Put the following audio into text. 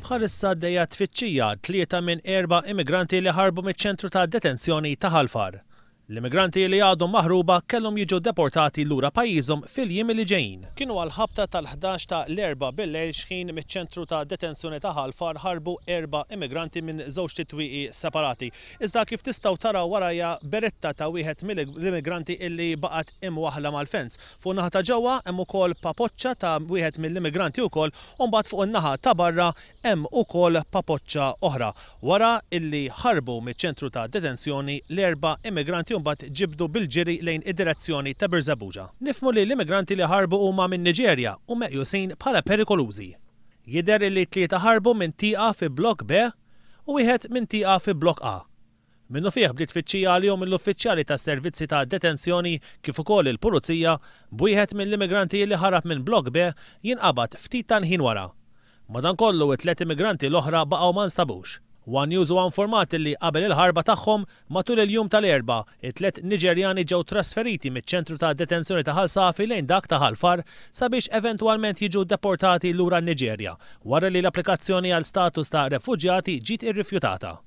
Bħalissa għaddejja tfittxija 3 minn 4 immigranti li ħarbu miċ-ċentru ta' detenzjoni ta' Ħalfar. L-immigranti li għadhom maħruba kellhom jiġu deportati lura pajjiżhom fil-jiem li ġejjin. Kienu għal-ħabta tal-11 ta' l-4 bil-lejl xħin miċ-ċentru ta' detenzjoni ta' Ħalfar ħarbu 4 immigranti minn żewġ titwieqi separati. Iżda kif tistgħu taraw warajja beretta ta' wieħed mill-immigranti illi baqgħet imwaħla mal-fens. Fuq naħa ta' ġewwa hemm ukoll papoċċa ta' wieħed mill-immigranti wkoll u mbagħad fuq in-naħa ta' barra hemm ukoll papoċċa oħra. Wara illi ħarbu miċ-ċentru ta' detenzjoni l-4 immigranti mbagħad ġibdu bil-ġiri lejn id-direzzjoni ta' Birżebbuġa. Nifhmu li l-immigranti li ħarbu huma minn Niġerja u meqjusin bħala perikolużi. Jidher li 3 ħarbu minn tieqa fi blok B u wieħed minn tieqa fi blok A. Minnu fih bdiet tfittxija għalihom mill-uffiċjali tas-servizzi ta' detenzjoni kif ukoll il-pulizija b'wieħed mill-immigranti li ħarab minn blok B jinqabad ftit ta' ħin wara. Madankollu t-3 immigranti l-oħra baqgħu ma nstabux. One News huwa informat li qabel il-ħarba tagħhom matul il-jum tal-erba' it-3 Niġerjani ġew trasferiti miċ-ċentru ta' detenzjoni ta' Ħalsafi lejn dak ta' Ħalfar sabiex eventwalment jiġu deportati lura n-Niġerja wara li l-applikazzjoni għal status ta' refuġjati ġiet irrifjutata.